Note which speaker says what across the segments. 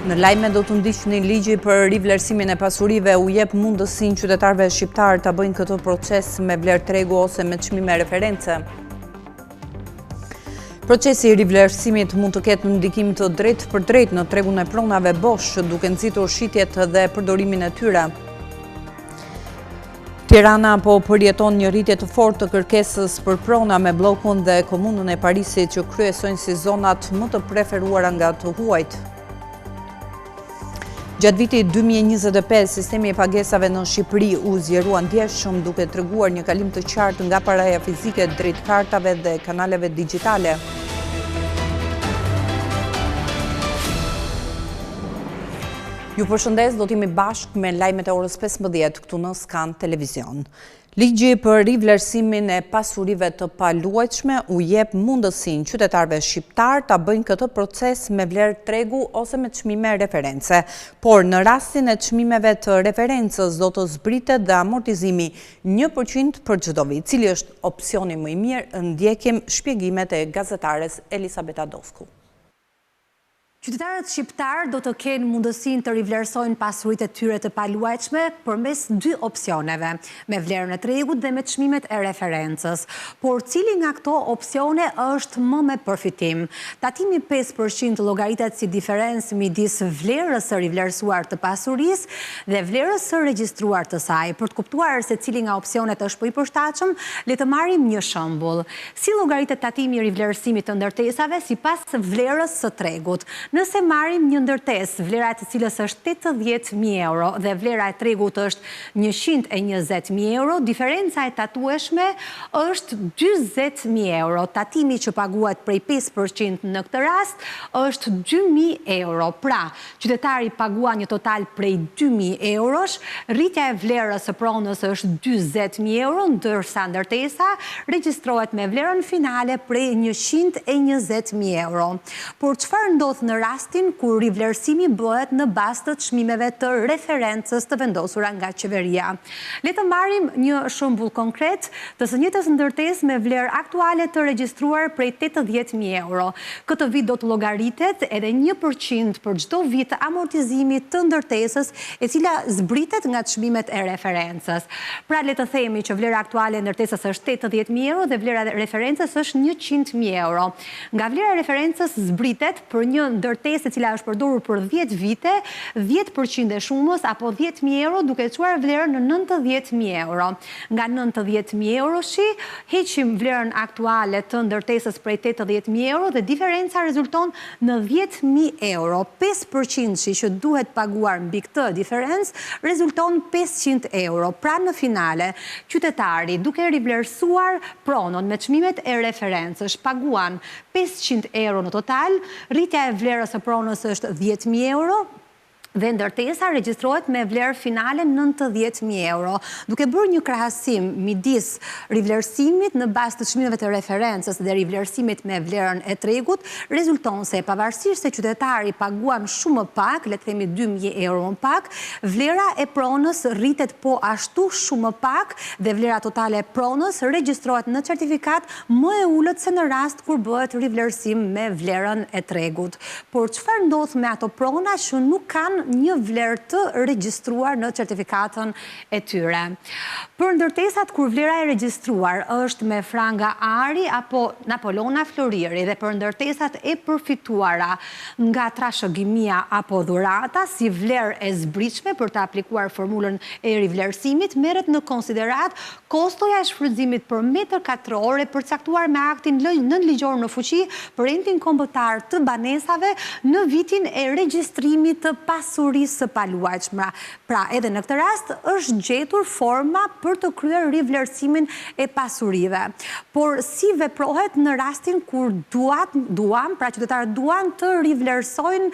Speaker 1: Në lajme do të ndiqni ligji për rivlerësimin e pasurive u jep mundësinë qytetarëve shqiptar ta bëjnë këtë proces me vlerë tregu ose me çmime reference. Procesi i rivlerësimit mund të ketë ndikim të drejtë për drejtë në tregun e pronave bosh, duke nxitur shitjet dhe përdorimin e tyre. Tirana po përjeton një rritje të fortë të kërkesës për prona me bllokun dhe komunën e Parisit që kryesojnë si zonat më të preferuara nga të huajt. Gjatë vitit 2025, sistemi i pagesave në Shqipëri u zgjerua ndjeshëm duke treguar një kalim të qartë nga paraja fizike drejt kartave dhe kanaleve digjitale. Ju përshëndes, do t'jemi bashkë me lajmet e orës 15 këtu në Skan Televizion. Ligji për rivlerësimin e pasurive të paluajtshme u jep mundësinë qytetarëve shqiptar ta bëjnë këtë proces me vlerë tregu ose me çmime reference. Por në rastin e çmimeve të referencës do të zbritet dhe amortizimi 1% për çdo vit. Cili është opsioni më i mirë? Ndjekim shpjegimet e gazetares Elisabeta Dosku.
Speaker 2: Qytetarët shqiptar do të kenë mundësinë të rivlerësojnë pasuritë e tyre të paluajtshme përmes dy opsioneve, me vlerën e tregut dhe me çmimet e referencës. Por cili nga këto opsione është më me përfitim? Tatimi 5% llogaritet si diferencë midis vlerës së rivlerësuar të pasurisë dhe vlerës së regjistruar të saj. Për të kuptuar se cili nga opsionet është më i përshtatshëm, le të marrim një shembull. Si llogaritet tatimi i rivlerësimit të ndërtesave sipas vlerës së tregut? Nëse marrim një ndërtesë, vlera e cilës është 80.000 euro dhe vlera e tregut është 120.000 euro, diferenca e tatueshme është 40.000 euro. Tatimi që paguhet prej 5% në këtë rast është 2.000 euro. Pra, qytetari paguan një total prej 2.000 eurosh, rritja e vlerës së pronës është 40.000 euro, ndërsa ndërtesa regjistrohet me vlerën finale prej 120.000 euro. Por çfarë ndodh në rastin kur rivlerësimi bëhet në bazë të çmimeve të referencës të vendosura nga qeveria? Le të marrim një shembull konkret të së njëjtës ndërtesë me vlerë aktuale të regjistruar prej 80.000 euro. Këtë vit do të llogaritet edhe 1% për çdo vit amortizimi të ndërtesës, e cila zbritet nga çmimet e referencës. Pra le të themi që vlera aktuale e ndërtesës është 80.000 euro dhe vlera e referencës është 100.000 euro. Nga vlera e referencës zbritet për një ndërtesë e cila është përdorur për 10 vite, 10% e shumës apo 10.000 euro duke çuar vlerën në 90.000 euro. Nga 90.000 euro heqim vlerën aktuale të ndërtesës prej 80.000 euro dhe diferenca rezulton në 10.000 euro. 5% që duhet paguar mbi këtë diferencë rezulton 500 euro. Pra në finale, qytetari duke rivlerësuar pronon me çmimet e referencës paguan 500 euro në total, rritja e vlerës së pronës është 10.000 euro, dhe ndërtesa regjistrohet me vlerë finale 90.000 euro. Duke bërë një krahasim midis rivlerësimit në bazë të çmimeve të referencës dhe rivlerësimit me vlerën e tregut, rezulton se pavarësisht se qytetari paguan shumë më pak, le të themi 2.000 euro më pak, vlera e pronës rritet po ashtu shumë më pak dhe vlera totale e pronës regjistrohet në certifikat më e ulët se në rast kur bëhet rivlerësim me vlerën e tregut. Por çfarë ndodh me ato prona që nuk kanë një vlerë të regjistruar në certifikatën e tyre? Për ndërtesat kur vlera e regjistruar është me franga ari apo Napolona Floriri dhe për ndërtesat e përfituara nga trashëgimia apo dhurata si vlerë e zbritshme për të aplikuar formulën e rivlerësimit, merret në konsiderat kostoja e shfrytëzimit për metër katror e përcaktuar me aktin nënligjor në fuqi për endin kombëtar të banesave në vitin e regjistrimit të pasurisë së paluajtshme. Pra, edhe në këtë rast është gjetur forma për të kryer rivlerësimin e pasurive. Por si veprohet në rastin kur pra qytetarët duan të rivlerësojnë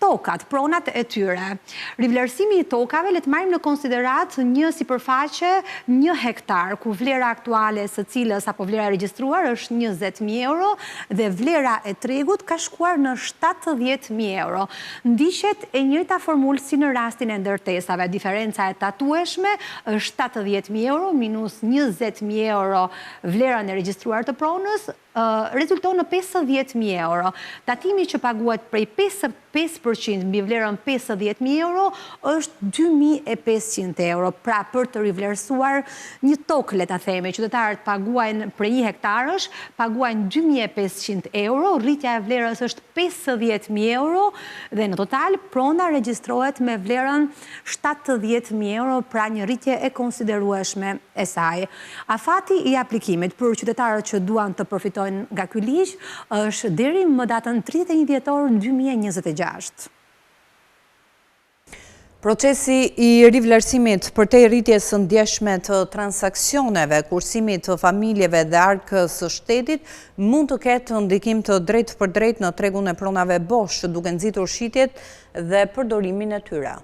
Speaker 2: tokat, pronat e tyre? Rivlerësimi i tokave le të marrim në konsiderat një sipërfaqe 1 hektar, ku vlera aktuale së cilës apo vlera regjistruar është 20.000 euro dhe vlera e tregut ka shkuar në 70.000 euro. Ndiqet e njëjta formulë si në rastin e ndërtesave. Diferenca e tatueshme është 70.000 euro minus 20.000 euro vlerën e regjistruar të pronës, rezulton në 50.000 euro. Tatimi që paguat prej 5% mbi vlerën 50.000 euro është 2.500 euro. Pra për të rivlerësuar një tokë, le ta themi, qytetarët paguajnë prej 1 hektarësh, paguajnë 2.500 euro, rritja e vlerës është 50.000 euro dhe në total prona regjistrohet me vlerën 70.000 euro, pra një rritje e konsiderueshme e saj. Afati i aplikimit për qytetarët që duan të përfitojnë nga ky ligj është deri më datën 31 dhjetor 2026.
Speaker 1: Procesi i rivlerësimit përtej rritjes së ndjeshme të transaksioneve, kursimit të familjeve dhe arkës së shtetit mund të ketë ndikim të drejtë për drejtë në tregun e pronave bosh, duke nxitur shitjet dhe përdorimin e tyre.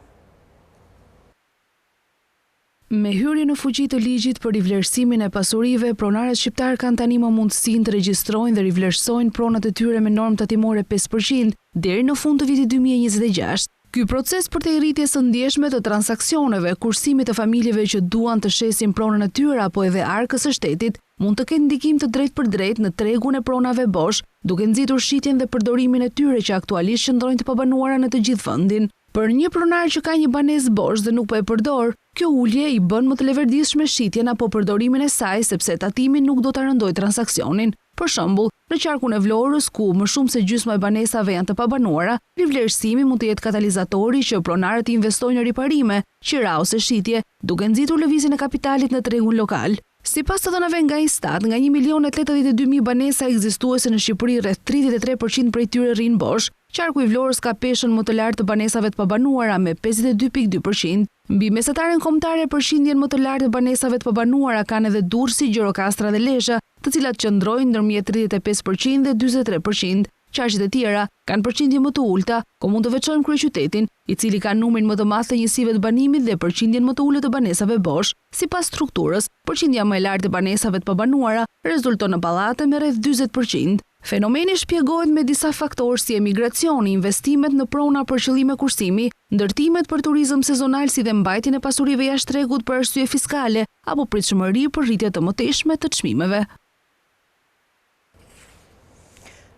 Speaker 3: Me hyrje në fuqi të ligjit për rivlerësimin e pasurive, pronarët shqiptar kanë tani më mundësinë të regjistrojnë dhe rivlerësojnë pronat e tyre me normë tatimore 5% deri në fund të vitit 2026. Ky proces përtej rritjes së ndjeshme të transaksioneve, kursimit të familjeve që duan të shesin pronën e tyre apo edhe arkës së shtetit, mund të ketë ndikim të drejtë për drejtë në tregun e pronave bosh, duke nxitur shitjen dhe përdorimin e tyre që aktualisht qëndrojnë të pabanuara në të gjithë vendin. Për një pronar që ka një banesë bosh dhe nuk po e përdor, kjo ulje i bën më të leverdishme shitjen apo përdorimin e saj sepse tatimi nuk do ta rëndojë transaksionin. Për shembull, në qarkun e Vlorës, ku më shumë se gjysma e banesave janë të pabanuara, rivlerësimi mund të jetë katalizatori që pronarët investojnë në riparime, qira ose shitje, duke nxitur lëvizjen e kapitalit në tregun lokal. Sipas të dhënave nga Istat, nga 1.082.000 banesa ekzistuese në Shqipëri, rreth 33% prej tyre rrin bosh. Qarku i Vlorës ka peshën më të lartë të banesave të pabanuara me 52.2%. Mbi mesataren kombëtare përqindjen më të lartë të banesave të pabanuara kanë edhe Durrësi, Gjirokastra dhe Lesha, të cilat qëndrojnë ndërmjet 35% dhe 43%. Qarqet e tjera kanë përqindje më të ulta, ku mund të veçojmë kryeqytetin, i cili ka numrin më të madh të njësive të banimit dhe përqindjen më të ulët të banesave bosh. Sipas strukturës, përqindja më e lartë e banesave të pabanuara rezulton në pallate me rreth 40%. Fenomeni shpjegohet me disa faktorë si emigracioni, investimet në prona për qëllime kursimi, ndërtimet për turizëm sezonal si dhe mbajtjen e pasurive jashtë tregut për arsye fiskale apo pritshmëri për rritje të mëtejshme të çmimeve.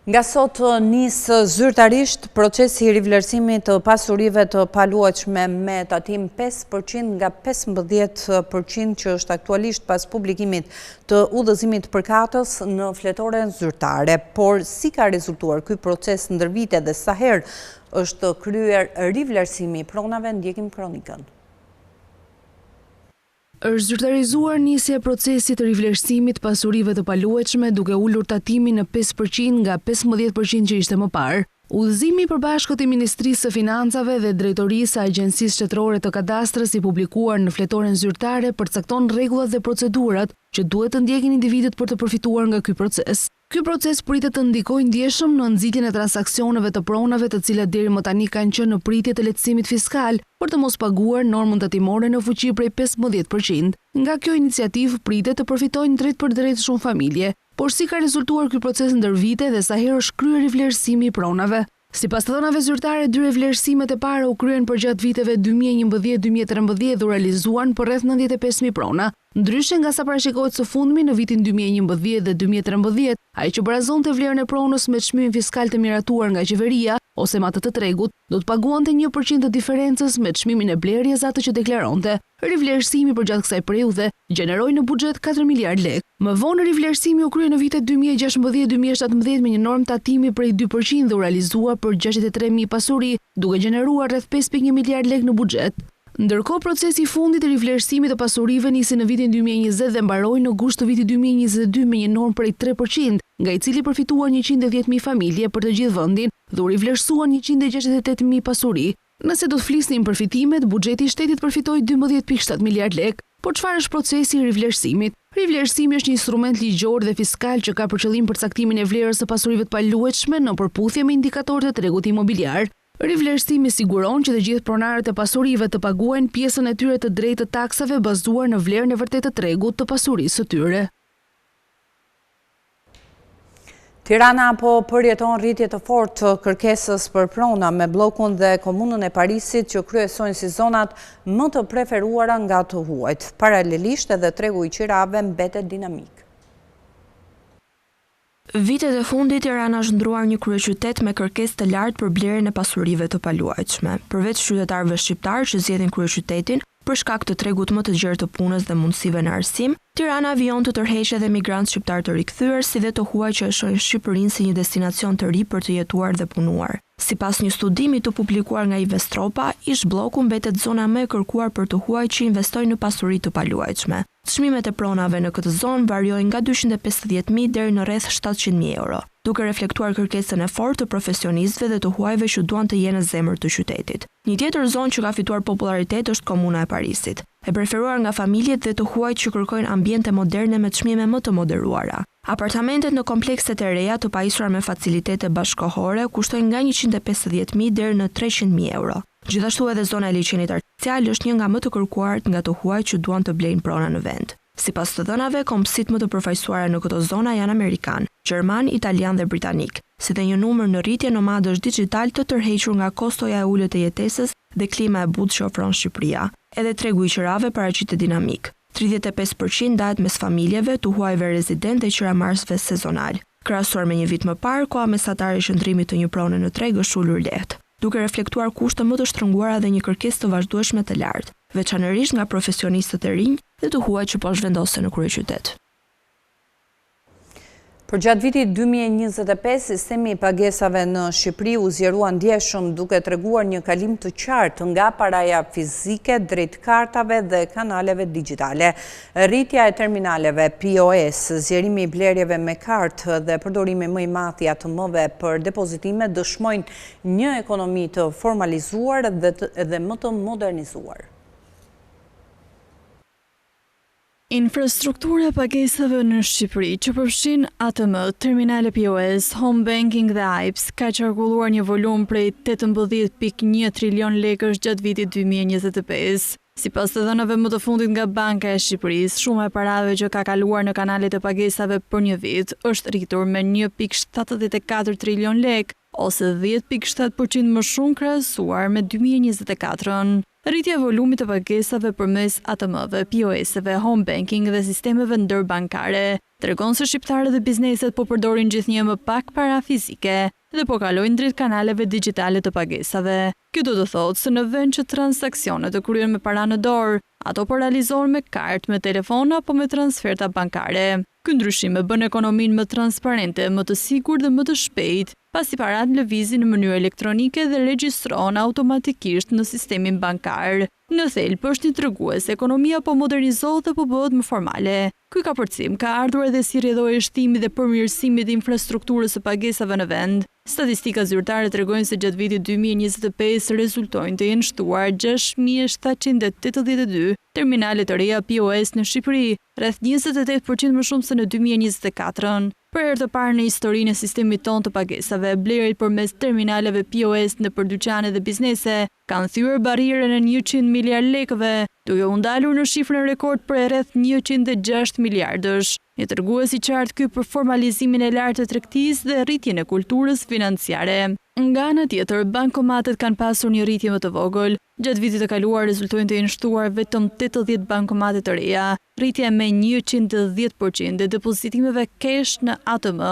Speaker 1: Nga sot nis zyrtarisht procesi i rivlerësimit të pasurive të paluajtshme me tatim 5% nga 15% që është aktualisht pas publikimit të udhëzimit përkatës në fletoren zyrtare. Por si ka rezultuar ky proces ndër vite dhe sa herë është kryer rivlerësimi i pronave, ndjekim kronikën.
Speaker 3: Është zyrtarizuar nisja e procesit të rivlerësimit pasurive të paluajtshme duke ulur tatimin në 5% nga 15% që ishte më parë. Udhëzimi i përbashkët i Ministrisë së Financave dhe Drejtorisë së Agjencisë Shtetërore të Kadastrës i publikuar në fletoren zyrtare përcakton rregullat dhe procedurat që duhet të ndjekin individët për të përfituar nga ky proces. Ky proces pritet të ndikojë ndjeshëm në nxitjen e transaksioneve të pronave të cilat deri më tani kanë qenë në pritje të lehtësimit fiskal për të mos paguar normën tatimore në fuqi prej 15%. Nga kjo iniciativë pritet të përfitojnë drejt për drejt shumë familje. Por si ka rezultuar ky proces ndër vite dhe sa herë është kryer rivlerësimi i pronave? Sipas të dhënave zyrtare, 2 rivlerësimet e para u kryen përgjatë viteve 2011-2013 dhe u realizuan për rreth 95.000 prona. Ndryshe nga sa parashikohet së fundmi në vitin 2011 dhe 2013, ai që barazonte vlerën e pronës me çmimin fiskal të miratuar nga qeveria ose me atë të tregut, do të paguante 1% të diferencës me çmimin e blerjes atë që deklaronte. Rivlerësimi përgjatë kësaj periudhe gjeneroi në buxhet 4 miliard lekë. Më vonë rivlerësimi u krye në vitet 2016-2017 me një normë tatimi prej 2% dhe u realizua për 63.000 pasuri, duke gjeneruar rreth 5.1 miliard lekë në buxhet. Ndërkohë, procesi i fundit të rivlerësimit të pasurive nisi në vitin 2020 dhe mbaroi në gusht të vitit 2022 me një normë prej 3%, nga i cili përfituan 110.000 familje për të gjithë vendin dhe u rivlerësuan 168.000 pasuri. Nëse do të flisnim për fitimet, buxheti i shtetit përfitoi 12.7 miliard lekë. Por çfarë është procesi i rivlerësimit? Rivlerësimi është një instrument ligjor dhe fiskal që ka për qëllim përcaktimin e vlerës së pasurive të paluajtshme në përputhje me indikatorët e tregut imobiliar. Rivlerësimi siguron që të gjithë pronarët e pasurive të paguajnë pjesën e tyre të drejtë të taksave bazuar në vlerën e vërtetë të tregut të pasurisë së tyre.
Speaker 1: Tirana po përjeton rritje të fortë të kërkesës për prona me bllokun dhe komunën e Parisit që kryesojnë si zonat më të preferuara nga të huajt. Paralelisht edhe tregu i qirave mbetet dinamik.
Speaker 4: Vitet e fundit Tirana është ndruar një kryeqytet me kërkesë të lartë për blerjen e pasurive të paluajtshme. Përveç qytetarëve shqiptar që zgjedhin kryeqytetin për shkak të tregut më të gjerë të punës dhe mundësive në arsim, Tirana vijon të tërheqë edhe migrantë shqiptar të rikthyer, si dhe të huaj që e shohin Shqipërinë si një destinacion të ri për të jetuar dhe punuar. Sipas një studimi të publikuar nga Investropa, ish bloku mbetet zona më e kërkuar për të huaj që investojnë në pasuri të paluajtshme. Çmimet e pronave në këtë zonë variojnë nga 250.000 deri në rreth 700.000 euro, duke reflektuar kërkesën e fortë të profesionistëve dhe të huajve që duan të jenë në zemër të qytetit. Një tjetër zonë që ka fituar popularitet është komuna e Parisit, e preferuar nga familjet dhe të huajt që kërkojnë ambiente moderne me çmime më të moderuara. Apartamentet në komplekset e reja të pajisura me facilitete bashkëkohore kushtojnë nga 150.000 deri në 300.000 euro. Gjithashtu edhe zona e liçenit artificial është një nga më të kërkuarat nga të huajt që duan të blejnë prona në vend. Sipas të dhënave, kompsit më të përfaqësuara në këto zona janë amerikan, gjerman, italian dhe britanik, si dhe një numër në rritje nomadësh digjital të tërhequr nga kostoja e ulët e jetesës dhe klima e butë që ofron Shqipëria. Edhe tregu i qërave paraqitet dinamik. 35% ndahet mes familjeve, të huajve rezident dhe qëramarsve sezonal. Krahasuar me një vit më parë, koha mesatare e shëndrimit të një prone në treg është ulur lehtë, duke reflektuar kushte më të shtrënguara dhe një kërkesë të vazhdueshme të lartë, veçanërisht nga profesionistët e rinj dhe të huaj që po zhvendosen në kryeqytet.
Speaker 1: Për gjatë vitit 2025, sistemi i pagesave në Shqipëri u zgjerua ndjeshëm duke treguar një kalim të qartë nga paraja fizike drejt kartave dhe kanaleve digjitale. Rritja e terminaleve POS, zgjerimi i blerjeve me kartë dhe përdorimi më i madh i ATM-ve për depozitime dëshmojnë një ekonomi të formalizuar dhe më të modernizuar.
Speaker 5: Infrastruktura e pagesave në Shqipëri, që përfshin ATM, terminale POS, home banking dhe AIPS, ka qarkulluar një volum prej 18.1 trilion lekësh gjatë vitit 2025. Sipas të dhënave më të fundit nga Banka e Shqipërisë, shuma e parave që ka kaluar në kanalet e pagesave për një vit është rritur me 1.74 trilion lek, ose 10.7% më shumë krahasuar me 2024-ën. Rritja e volumit të pagesave përmes ATM-ve, POS-eve, home banking dhe sistemeve ndërbankare tregon se shqiptarët dhe bizneset po përdorin gjithnjë më pak para fizike dhe po kalojnë drejt kanaleve digjitale të pagesave. Kjo do të thotë se në vend që transaksionet të kryen me para në dorë, ato po realizohen me kartë, me telefon apo me transferta bankare. Ky ndryshim e bën ekonominë më transparente, më të sigurt dhe më të shpejtë, pasi parat lëvizin në mënyrë elektronike dhe regjistrohen automatikisht në sistemin bankar. Në thelb është një tregues se ekonomia po modernizohet dhe po bëhet më formale. Ky kapërcim ka ardhur edhe si rrjedhore shtimit dhe përmirësimit të infrastrukturës së pagesave në vend. Statistika zyrtare tregojnë se gjatë vitit 2025 rezultojnë të jenë shtuar 6.782 terminale të reja POS në Shqipëri, rreth 28% më shumë se në 2024-ën. Për herë të parë në historinë e sistemit tonë të pagesave, blerjet përmes terminaleve POS në dyqane dhe biznese kanë thyer barrierën e 100 miliard lekëve, duke u ndalur në shifrën rekord për rreth 106 miliardësh. Një tregues i qartë ky për formalizimin e lartë të tregtisë dhe rritjen e kulturës financiare. Nga ana tjetër, bankomatet kanë pasur një rritje më të vogël. Gjatë vitit të kaluar rezultojnë të jenë shtuar vetëm 80 bankomate të reja, rritje me 110% e depozitimeve cash në ATM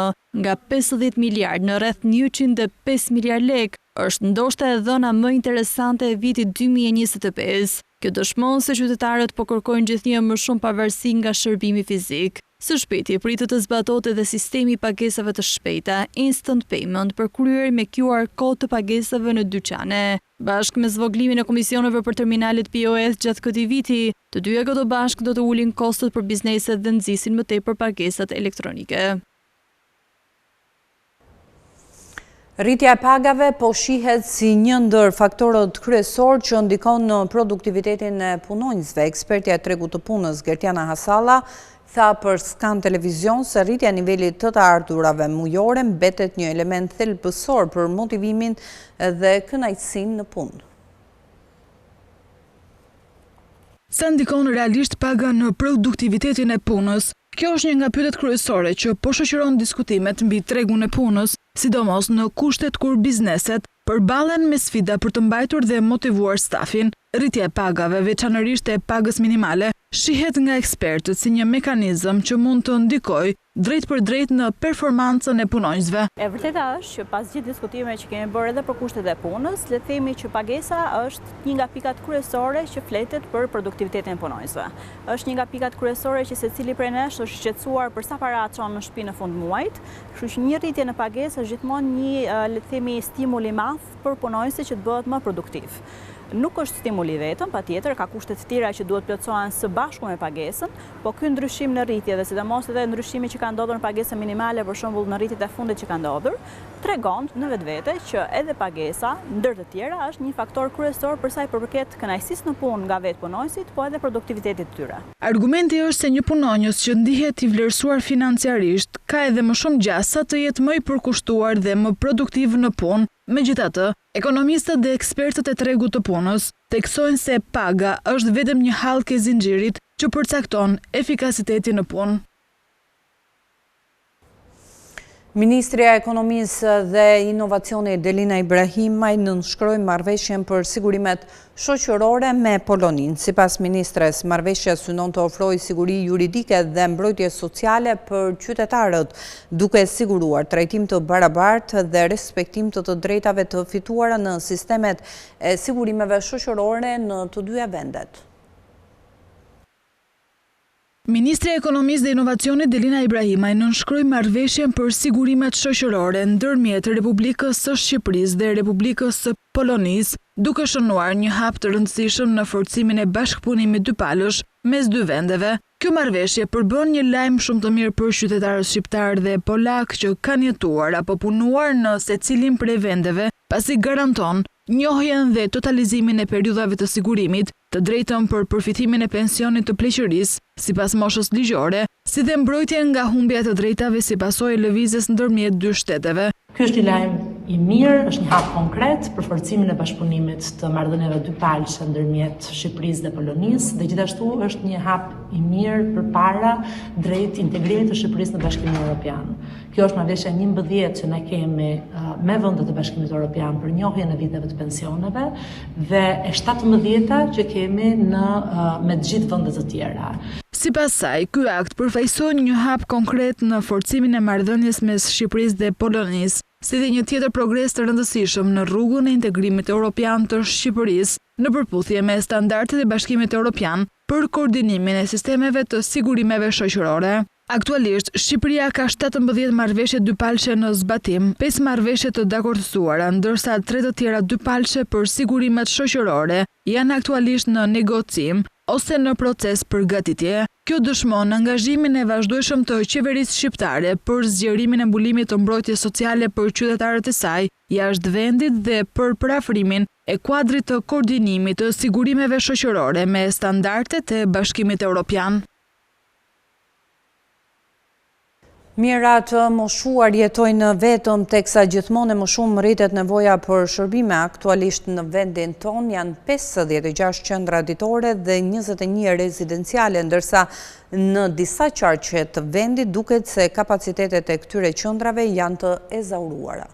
Speaker 5: nga 50 miliard në rreth 105 miliard lek, është ndoshta e dhëna më interesante e vitit 2025. Kjo dëshmon se qytetarët po kërkojnë gjithnjë më shumë pavarësi nga shërbimi fizik. Së shpejti pritet të zbatohet edhe sistemi i pagesave të shpejta, instant payment, për kryer me QR kod të pagesave në dyqane. Bashkë me zvogëlimin e komisioneve për terminalet POS gjatë këtij viti, të dyja këto bashkë do të ulin kostot për bizneset dhe nxisin më tepër pagesat elektronike.
Speaker 1: Rritja e pagave po shihet si një ndër faktorët kryesor që ndikon në produktivitetin e punonjësve. Ekspertja e tregut të punës Gertiana Hasalla tha për Skan Televizion se rritja e nivelit të ardhurave mujore mbetet një element thelbësor për motivimin dhe kënaqësinë në punë.
Speaker 6: Sa ndikon realisht paga në produktivitetin e punës? Kjo është një nga pyetjet kryesore që po shoqëron diskutimet mbi tregun e punës, sidomos në kushtet kur bizneset përballen me sfida për të mbajtur dhe motivuar stafin. Rritja e pagave, veçanërisht e pagës minimale, shihet nga ekspertët si një mekanizëm që mund të ndikojë drejt për drejt në performancën e punonjësve.
Speaker 7: E vërteta është që pas gjithë diskutime që kemi bërë edhe për kushtet e punës, le të themi që pagesa është një nga pikat kryesore që fletet për produktivitetin e punonjësve. Është një nga pikat kryesore që secili prej nesh është shqetësuar për sa para çon në shtëpi në fund muajit, kështu që një rritje në pagesë është gjithmonë një, le të themi, stimul i madh për punonjësit që të bëhet më produktiv. Nuk është stimuli vetëm, patjetër ka kushte të tjera që duhet plotësohen së bashku me pagesën, po ky ndryshim në rritje dhe sidomos edhe ndryshimi që ka ndodhur në pagesën minimale, për shembull në rritjet e fundit që ka ndodhur, tregon në vetvete që edhe pagesa, ndër të tjera, është një faktor kryesor për sa i përket kënaqësisë në punë nga vetë punonjësit, po edhe produktivitetit të tyre.
Speaker 6: Argumenti është se një punonjës që ndihet i vlerësuar financiarisht ka edhe më shumë gjas sa të jetë më i përkushtuar dhe më produktiv në punë. Megjithatë, ekonomistët dhe ekspertët e tregut të punës theksojnë se paga është vetëm një hallkë e zinxhirit që përcakton efikasitetin në punë.
Speaker 1: Ministrja e Ekonomisë dhe Inovacionit Delina Ibrahimaj nënshkroi marrëveshjen për sigurimet shoqërore me Poloninë. Sipas ministres, marrëveshja synon të ofrojë siguri juridike dhe mbrojtje sociale për qytetarët, duke siguruar trajtim të barabartë dhe respektim të drejtave të fituara në sistemet e sigurimeve shoqërore në të dyja vendet.
Speaker 6: Ministri e Ekonomisë dhe Inovacionit Delina Ibrahimaj nënshkroi marrëveshjen për sigurimet shoqërore ndërmjet Republikës së Shqipërisë dhe Republikës së Polonisë, duke shënuar një hap të rëndësishëm në forcimin e bashkëpunimit dypalësh mes dy vendeve. Kjo marrëveshje përbën një lajm shumë të mirë për qytetarët shqiptar dhe polak që kanë jetuar apo punuar në secilin prej vendeve, pasi garanton njohjen dhe totalizimin e periudhave të sigurimit, të drejtën për përfitimin e pensionit të pleqërisë sipas moshës ligjore, si dhe mbrojtjen nga humbja të drejtave si pasojë e lëvizjes ndërmjet dy shteteve.
Speaker 8: Ky është një lajm i mirë, është një hap konkret për forcimin e bashkëpunimit të marrëdhënieve dypalëse ndërmjet Shqipërisë dhe Polonisë, dhe gjithashtu është një hap i mirë përpara drejt integrimit të Shqipërisë në Bashkimin Evropian. Kjo është marrëveshja 11 që ne kemi me vendet e Bashkimit Evropian për njohjen e viteve të pensioneve dhe e 17-ta që kemi me të gjithë vendet të tjera.
Speaker 6: Sipas saj, ky akt përfaqëson një hap konkret në forcimin e marrëdhënies mes Shqipërisë dhe Polonisë, si dhe një tjetër progres të rëndësishëm në rrugën e integrimit evropian të Shqipërisë në përputhje me standardet e Bashkimit Evropian për koordinimin e sistemeve të sigurimeve shoqërore. Aktualisht, Shqipëria ka 17 marrëveshje dypalëse në zbatim, 5 marrëveshje të dakordsuara, ndërsa 3 të tjera dypalëse për sigurimet shoqërore janë aktualisht në negocim ose në proces përgatitje. Kjo dëshmon angazhimin e vazhdueshëm të qeverisë shqiptare për zgjerimin e mbulimit të mbrojtjes sociale për qytetarët e saj jashtë vendit dhe për parafrimin e kuadrit të koordinimit të sigurimeve shoqërore me standardet e Bashkimit Evropian.
Speaker 1: Mira të moshuar jetojnë vetëm teksa gjithmonë më shumë rritet nevoja për shërbime. Aktualisht në vendin ton janë 56 qendra ditore dhe 21 rezidenciale, ndërsa në disa qarqe të vendit duket se kapacitetet e këtyre qendrave janë të ezauruara.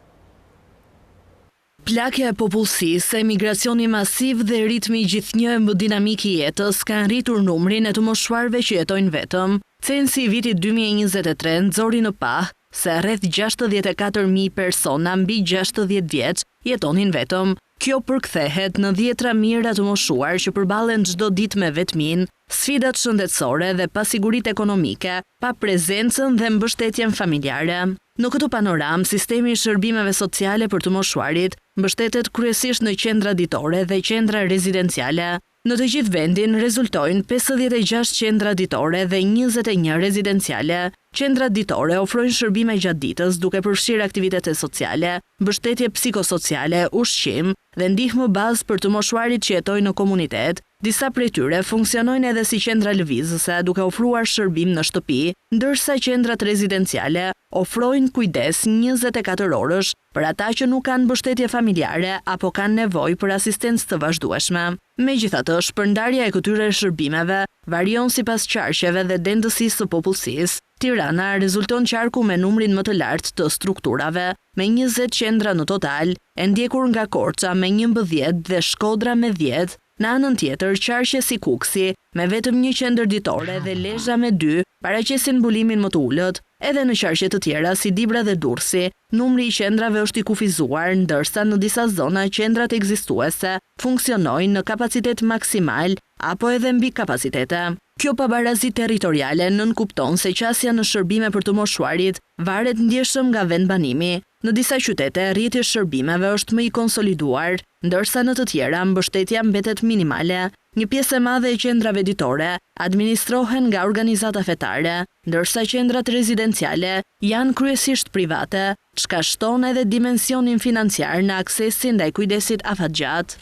Speaker 9: Plakja e popullsisë, emigracioni masiv dhe ritmi gjithnjë më dinamik i jetës kanë rritur numrin e të moshuarve që jetojnë vetëm. Censi i vitit 2023 nxori në pah se rreth 64.000 persona mbi 60 vjeç jetonin vetëm. Kjo përkthehet në dhjetra mijëra të moshuar që përballen çdo ditë me vetmin, sfidat shëndetësore dhe pasiguritë ekonomike, pa prezencën dhe mbështetjen familjare. Në këtë panoram, sistemi i shërbimeve sociale për të moshuarit mbështetet kryesisht në qendra ditore dhe qendra rezidenciale. Në të gjithë vendin rezultojnë 56 qendra ditore dhe 21 rezidenciale. Qendrat ditore ofrojnë shërbime gjatë ditës duke përfshirë aktivitete sociale, mbështetje psikosociale, ushqim dhe ndihmë bazë për të moshuarit që jetojnë në komunitet. Disa prej tyre funksionojnë edhe si qendra lëvizëse duke ofruar shërbim në shtëpi, ndërsa qendrat rezidenciale ofrojnë kujdes 24 orësh për ata që nuk kanë mbështetje familjare apo kanë nevojë për asistencë të vazhdueshme. Megjithatë, shpërndarja e këtyre shërbimeve varion sipas qarqeve dhe dendësisë së popullsisë. Tirana rezulton qarku me numrin më të lartë të strukturave, me 20 qendra në total, e ndjekur nga Korça me 11 dhe Shkodra me 10, Në anën tjetër, qarqe si Kuksi, me vetëm një qendër ditore dhe Lezhë me 2, paraqesin mbulimin më të ulët. Edhe në qarqe të tjera si Dibra dhe Durrësi, numri i qendrave është i kufizuar, ndërsa në disa zona qendrat ekzistuese funksionojnë në kapacitet maksimal apo edhe mbi kapacitete. Kjo pabarazi territoriale nënkupton se qasja në shërbime për të moshuarit varet ndjeshëm nga vendbanimi. Në disa qytete, rritja e shërbimeve është më i konsoliduar, ndërsa në të tjera mbështetja mbetet minimale. Një pjesë e madhe e qendrave ditore administrohen nga organizata fetare, ndërsa qendrat rezidenciale janë kryesisht private, çka shton edhe dimensionin financiar në aksesin ndaj kujdesit afatgjat.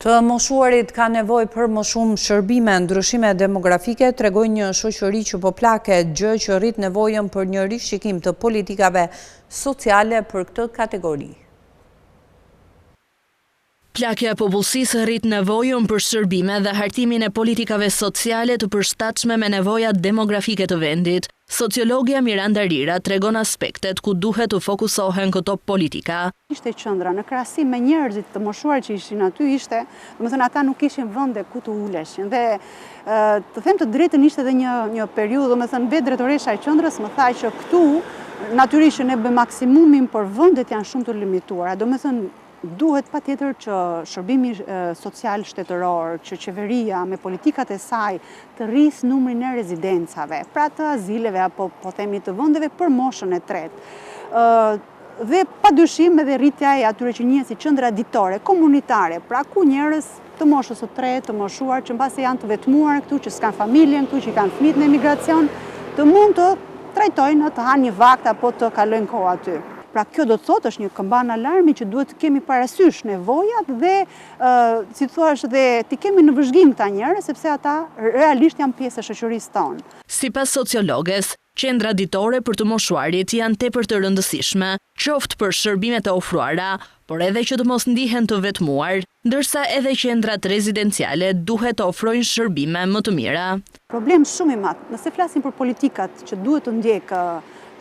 Speaker 1: Të moshuarit ka nevojë për më shumë shërbime. Ndryshime demografike tregojnë një shoqëri që po plaket, gjë që rrit nevojën për një rishikim të politikave sociale për këtë kategori.
Speaker 9: Plakja e popullsisë rrit nevojën për shërbime dhe hartimin e politikave sociale të përshtatshme me nevojat demografike të vendit. Sociologja Miranda Rira tregon aspektet ku duhet të fokusohen këto politika.
Speaker 10: Ishte qendra në krahasim me njerëzit të moshuar që ishin aty, domethënë ata nuk kishin vende ku të uleshin dhe të them të drejtën ishte edhe një periudhë, domethënë vetë drejtoresha e qendrës më tha që këtu natyrisht ne bëjmë maksimumin, por vendet janë shumë të limituara. Domethënë duhet patjetër që shërbimi social shtetëror, që qeveria me politikat e saj të rrisë numrin e rezidencave, pra të azileve apo po themi të vendeve për moshën e tretë. Dhe padyshim edhe rritja e atyre që njihen si qendra ditore, komunitare, pra ku njerëz të moshës së tretë, të moshuar që mbasi janë të vetmuar këtu, që s'kan familjen këtu, që kanë fëmijët në emigracion, të mund të trajtojnë, të hanë një vakt apo të kalojnë kohë aty. Pra kjo do të thotë është një këmban alarmi që duhet të kemi parasysh nevojat dhe, si thuash, dhe të kemi në vëzhgim këta njerëz, sepse ata realisht janë pjesë e shoqërisë tonë.
Speaker 9: Sipas sociologes, qendra ditore për të moshuarit janë tepër të rëndësishme, qoftë për shërbimet e ofruara, por edhe që të mos ndihen të vetmuar, ndërsa edhe qendrat rezidenciale duhet të ofrojnë shërbime më të mira.
Speaker 10: Problem shumë i madh, nëse flasim për politikat që duhet të ndjekë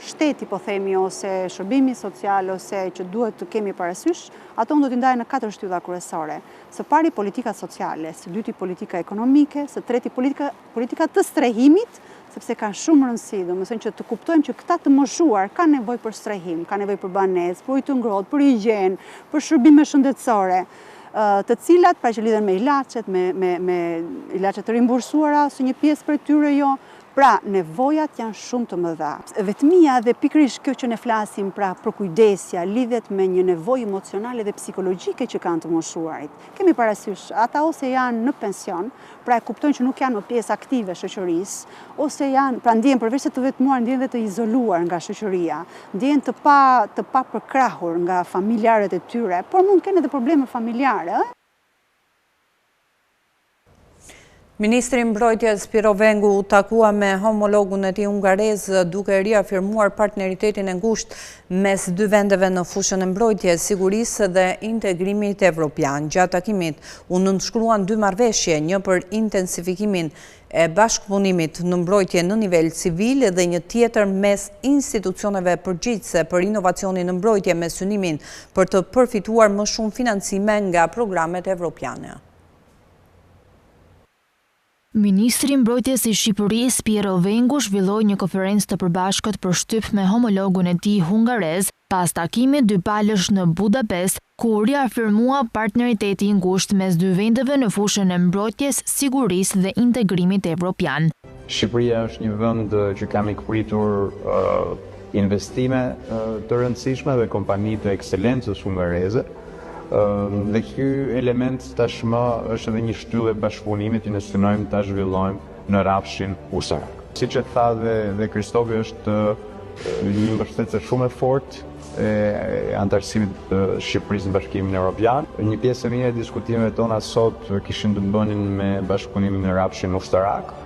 Speaker 10: shteti, po themi, ose shërbimi social, ose që duhet të kemi parasysh, ato do t'i ndajnë në 4 shtylla kryesore. Së pari politika sociale, së dyti politika ekonomike, së treti politika të strehimit, sepse ka shumë rëndësi, domethënë që të kuptojmë që këta të moshuar kanë nevojë për strehim, kanë nevojë për banesë, për ujë të ngrohtë, për higienë, për shërbime shëndetësore, të cilat pra që lidhen me ilaçet, me ilaçet të rimbursuara, ose një pjesë për tyre jo. Pra, nevojat janë shumë të mëdha. Vetmia dhe pikërisht kjo që ne flasim, pra për kujdesja, lidhet me një nevojë emocionale dhe psikologjike që kanë të moshuarit. Kemi parasysh, ata ose janë në pension, pra e kuptojnë që nuk janë më pjesë aktive shoqërisë, ose janë, pra ndjen përveç se të vetmuar, ndjen dhe të izoluar nga shoqëria, ndjen të pa përkrahur nga familjarët e tyre, por mund kenë edhe probleme familjare.
Speaker 1: Ministri i Mbrojtjes Piro Vengu u takua me homologun e tij hungarez duke riafirmuar partneritetin e ngushtë mes dy vendeve në fushën e mbrojtjes, sigurisë dhe integrimit evropian. Gjatë takimit u nënshkruan 2 marrëveshje, një për intensifikimin e bashkëpunimit në mbrojtje në nivel civil dhe një tjetër mes institucioneve përgjegjëse për inovacionin në mbrojtje me synimin për të përfituar më shumë financime nga programet evropiane.
Speaker 11: Ministri i Mbrojtjes i Shqipërisë Piro Vengu zhvilloi një konferencë të përbashkët për shtyp me homologun e tij hungarez pas takimit dypalësh në Budapest, ku riafirmua partneriteti i ngushtë mes dy vendeve në fushën e mbrojtjes, sigurisë dhe integrimit evropian.
Speaker 12: Shqipëria është një vend që ka mikpritur investime të rëndësishme dhe kompani të ekselencës hungareze. Dhe ky element tashmë është edhe një shtyllë e bashkëpunimit që ne synojmë ta zhvillojmë në rrafshin ushtarak. Siç e tha dhe Kristofi, është një mbështetës shumë e fortë e antarësimit të Shqipërisë në Bashkimin Evropian. Një pjesë e mirë e diskutimeve tona sot kishin të bënin me bashkëpunimin në rrafshin ushtarak.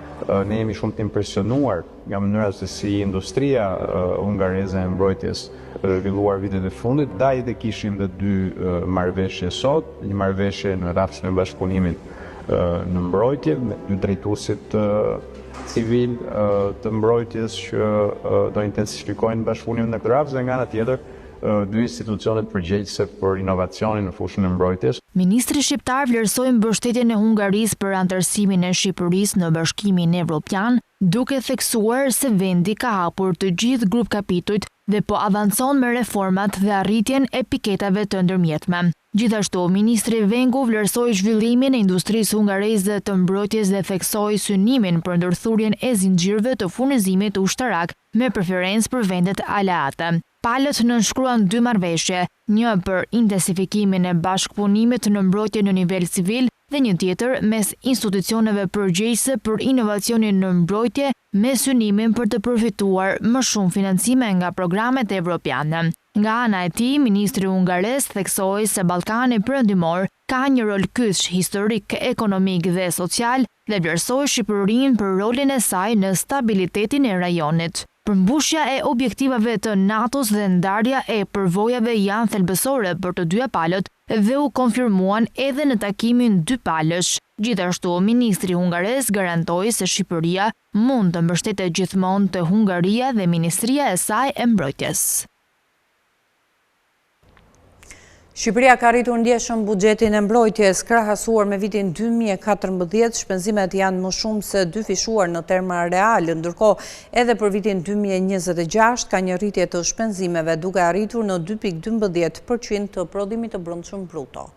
Speaker 12: Ne jemi shumë të impresionuar nga mënyra se si industria hungareze e mbrojtjes zhvilluar vitet e fundit. Ndaj dhe kishim dhe 2 marrëveshje sot, një marrëveshje në rrafshin e bashkëpunimit në mbrojtje me 2 drejtuesit civil të mbrojtjes që do intensifikojnë bashkëpunimin në këtë rrafsh, dhe nga ana tjetër dy institucionet përgjegjëse për inovacionin në fushën e mbrojtjes.
Speaker 11: Ministri shqiptar vlerësoi mbështetjen e Hungarisë për anëtarësimin e Shqipërisë në Bashkimin Evropian, duke theksuar se vendi ka hapur të gjithë grup kapitujt dhe po avancon me reformat dhe arritjen e piketave të ndërmjetme. Gjithashtu, ministri Vengu vlerësoi zhvillimin e industrisë hungareze të mbrojtjes dhe theksoi synimin për ndërthurjen e zinxhirëve të furnizimit ushtarak me preferencë për vendet aleate. Palët nënshkruan dy marrëveshje, një për intensifikimin e bashkëpunimit në mbrojtje në nivel civil dhe një tjetër mes institucioneve përgjegjëse për inovacionin në mbrojtje me synimin për të përfituar më shumë financime nga programet evropiane. Nga ana e tij, ministri hungares theksoi se Ballkani Perëndimor ka një rol kyç historik, ekonomik dhe social dhe vlerësoi Shqipërinë për rolin e saj në stabilitetin e rajonit. Përmbushja e objektivave të NATO-s dhe ndarja e përvojave janë thelbësore për të dyja palët dhe u konfirmuan edhe në takimin dy palësh. Gjithashtu, ministri hungares garantoi se Shqipëria mund të mbështetet gjithmonë te Hungaria dhe Ministria e saj e mbrojtjes.
Speaker 1: Shqipëria ka rritur ndjeshëm buxhetin e mbrojtjes, krahasuar me vitin 2014, shpenzimet janë më shumë se dyfishuar në terma real, ndërkohë edhe për vitin 2026 ka një rritje të shpenzimeve duke arritur në 2.12% të prodhimit të brendshëm bruto.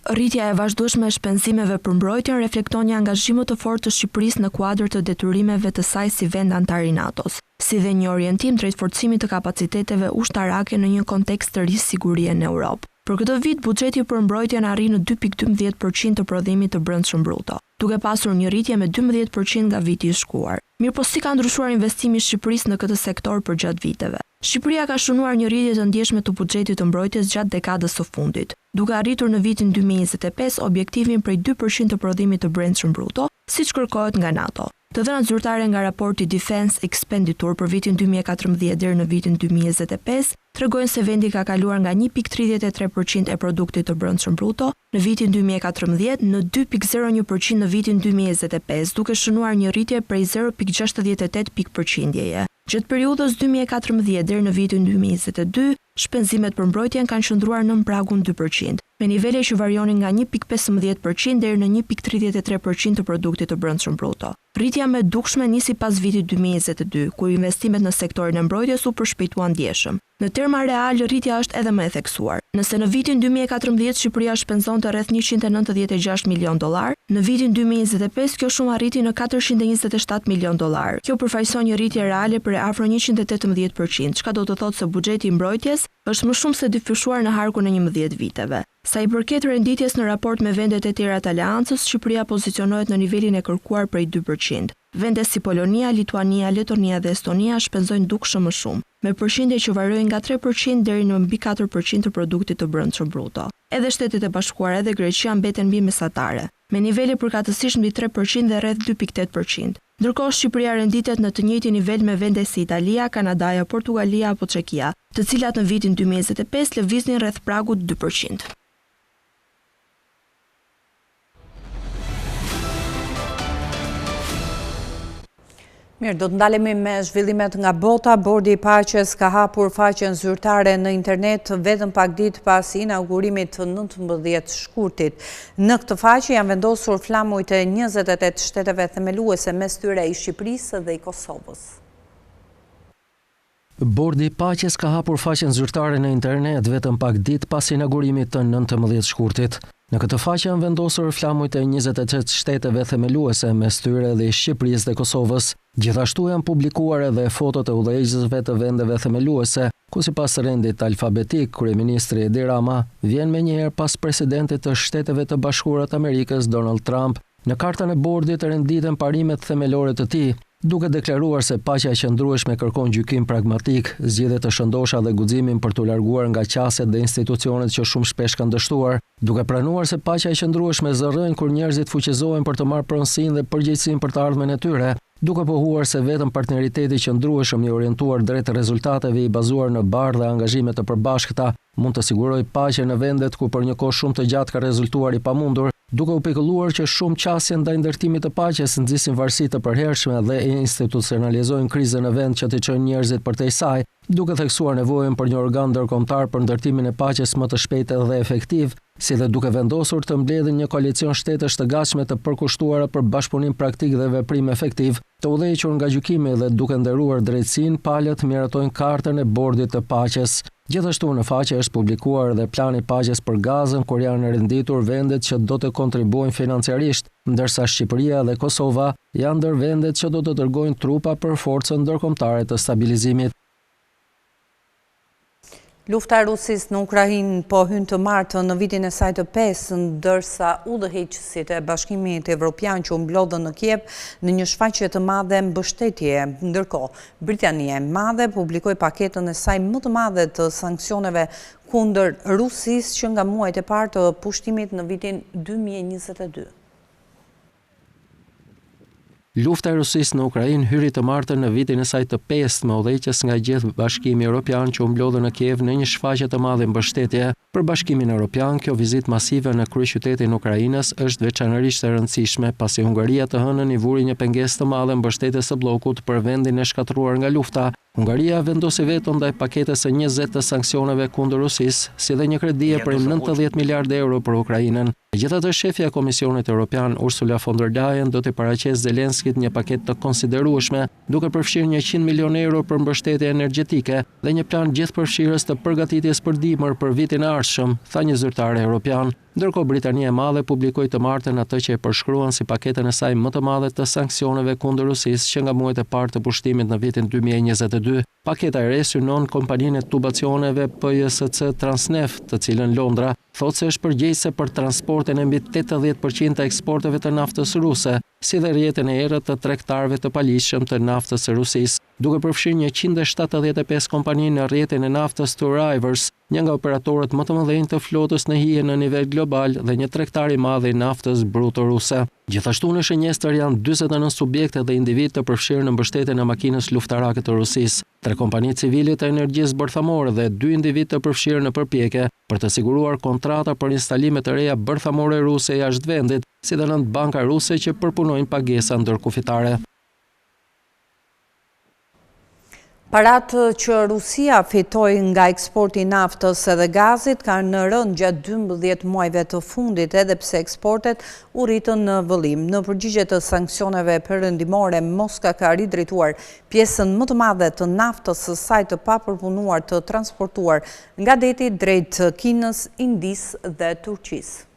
Speaker 4: Rritja e vazhdueshme e shpenzimeve për mbrojtjen reflekton një angazhim të fortë të Shqipërisë në kuadër të detyrimeve të saj si vend antar i NATO-s, si dhe një orientim drejt forcimit të kapaciteteve ushtarake në një kontekst të risigurie në Europë. Për këtë vit, buxheti për mbrojtjen arri në 2.12% të prodhimit të brendshëm bruto, duke pasur një rritje me 12% nga viti i shkuar. Mirëpo si ka ndryshuar investimi i Shqipërisë në këtë sektor për gjatë viteve? Shqipëria ka shënuar një rritje të ndjeshme të buxhetit të mbrojtjes gjatë dekadës së fundit, duke arritur në vitin 2025 objektivin prej 2% të prodhimit të brendshëm bruto, siç kërkohet nga NATO. Të dhënat zyrtare nga raporti Defense Expenditure për vitin 2014 deri në vitin 2025 tregojnë se vendi ka kaluar nga 1.33% e produktit të brendshëm bruto në vitin 2014 në 2.01% në vitin 2025, duke shënuar një rritje prej 0.68 pikë-përqindjeje. Gjatë periudhës 2014 deri në vitin 2022, shpenzimet për mbrojtjen kanë qëndruar nën pragun 2%, me nivele që varionin nga 1.15% deri në 1.33% të produktit të brendshëm bruto. Rritja më e dukshme nisi pas vitit 2022, ku investimet në sektorin e mbrojtjes u përshpejtuan ndjeshëm. Në terma real, rritja është edhe më e theksuar. Nëse në vitin 2014 Shqipëria shpenzonte rreth $196 milion, në vitin 2025 kjo shumë arriti në $427 milion. Kjo përfaqëson një rritje reale për afro 118%, çka do të thotë se buxheti i mbrojtjes është më shumë se dyfishuar në harkun e 11 viteve. Sa i përket renditjes në raport me vendet e tjera të aleancës, Shqipëria pozicionohet në nivelin e kërkuar prej 2%. Vendet si Polonia, Lituania, Letonia dhe Estonia shpenzojnë dukshëm më shumë, me përqindje që varojnë nga 3% deri në mbi 4% të produktit të brendshëm bruto. Edhe Shtetet e Bashkuara dhe Greqia mbeten mbi mesatare, me nivele përkatësisht mbi 3% dhe rreth 2.8%. Ndërkohë Shqipëria renditet në të njëjtin nivel me vende si Italia, Kanadaja, Portugalia apo Çekia, të cilat në vitin 2025 lëviznin rreth pragut 2%.
Speaker 1: Mirë, do të ndalemi me zhvillimet nga bota. Bordi i Paqes ka hapur faqen zyrtare në internet vetëm pak ditë pas inaugurimit të 19 shkurtit. Në këtë faqe janë vendosur flamujt e 28 shteteve themeluese, mes tyre i Shqipërisë dhe i Kosovës.
Speaker 13: Bordi i Paqes ka hapur faqen zyrtare në internet vetëm pak ditë pas inaugurimit të 19 shkurtit. Në këtë faqe janë vendosur flamujt e 28 shteteve themeluese, mes tyre dhe i Shqipërisë dhe Kosovës. Gjithashtu janë publikuar edhe fotot e udhëheqësve të vendeve themeluese, ku sipas rendit alfabetik, kryeministri Edi Rama vjen menjëherë pas presidentit të Shteteve të Bashkuara të Amerikës Donald Trump. Në kartën e bordit renditen parimet themelore të tij, duke deklaruar se paqja e qëndrueshme kërkon gjykim pragmatik, zgjedhje të shëndosha dhe guximin për t'u larguar nga qasjet dhe institucionet që shumë shpesh kanë dështuar, duke pranuar se paqja e qëndrueshme zërrojnë kur njerëzit fuqizohen për të marrë pronësinë dhe përgjegjësinë për të ardhmen e tyre, duke pohuar se vetëm partneriteti qëndrueshëm i orientuar drejt rezultateve i bazuar në barë dhe angazhime të përbashkëta mund të sigurojë paqe në vendet ku për një kohë shumë të gjatë ka rezultuar i pamundur, duke u pikëlluar që shumë qasje ndaj ndërtimit të paqes nxisin varësi të përhershme dhe institucionalizojnë krizën në vend që t'i çojnë njerëzit përtej saj, duke theksuar nevojën për një organ ndërkombëtar për ndërtimin e paqes më të shpejtë dhe efektiv, si dhe duke vendosur të mbledhin një koalicion shtetësh të gatshme të përkushtuara për bashkëpunim praktik dhe veprim efektiv, të udhëhequr nga gjykimi dhe duke nderuar drejtësinë, palët miratojnë kartën e bordit të paqes. Gjithashtu në faqe është publikuar edhe plani paqes për Gazën, kur janë renditur vendet që do të kontribuojnë financiarisht, ndërsa Shqipëria dhe Kosova janë ndër vendet që do të dërgojnë trupa për forcën ndërkombëtare të stabilizimit.
Speaker 1: Lufta e Rusisë në Ukrainë po hyn të martë në vitin e saj të 5, ndërsa udhëheqësit e Bashkimit Evropian që u mblodhën në Kiev në një shfaqje të madhe mbështetje. Ndërkohë, Britania e Madhe publikoi paketën e saj më të madhe të sanksioneve kundër Rusisë që nga muajt e parë të pushtimit në vitin 2022.
Speaker 13: Lufta e Rusisë në Ukrainë hyri të martën në vitin e saj të 5 me udhëheqës nga gjithë Bashkimi Evropian që u mblodhën në Kiev në një shfaqje të madhe mbështetje. Për Bashkimin Evropian, kjo vizitë masive në kryeqytetin e Ukrainës është veçanërisht e rëndësishme, pasi Hungaria të hënën i vuri një pengesë të madhe mbështetjes së bllokut për vendin e shkatëruar nga lufta. Hungaria vendosi veto ndaj paketës së 20 të sanksioneve kundër Rusisë, si dhe një kredi për 90 miliardë euro për Ukrainën. Megjithatë, shefja e Komisionit Evropian Ursula von der Leyen do të paraqesë Zelenskit një paketë të konsiderueshme, duke përfshirë 100 milion euro për mbështetje energjetike dhe një plan gjithëpërfshirës të përgatitjes për dimër për vitin e ardhshëm, tha një zyrtare evropian. Ndërkohë Britania e Madhe publikoi të martën atë që e përshkruan si paketën e saj më të madhe të sanksioneve kundër Rusisë që nga muajt e parë të pushtimit në vitin 2022. Paketa e re synon kompaninë e tubacioneve PJSC Transneft, të cilën Londra thotë se është përgjegjëse për transportin e mbi 80% të eksporteve të naftës ruse, si dhe rrjetin e errët të tregtarëve të paligjshëm të naftës së Rusisë, duke përfshirë 175 kompani në rrjetin e naftës Two Rivers, një nga operatorët më të mëdhenj të flotës në hije në nivel global dhe një tregtar i madh i naftës bruto ruse. Gjithashtu në shënjestër janë 49 subjekte dhe individ të përfshirë në mbështetjen e makinës luftarake të Rusisë, 3 kompani civile të energjisë bërthamore dhe 2 individ të përfshirë në përpjekje për të siguruar kontrata për instalime të reja bërthamore ruse jashtë vendit, si dhe nënt banka ruse që përpunojnë pagesa ndërkufitare.
Speaker 1: Paratë që Rusia fitoi nga eksporti i naftës edhe gazit kanë rënë gjatë 12 muajve të fundit, edhe pse eksportet u rritën në vëllim. Në përgjigje të sanksioneve perëndimore, Moska ka ridrejtuar pjesën më të madhe të naftës së saj të papërpunuar të transportuar nga deti drejt Kinës, Indisë dhe Turqisë.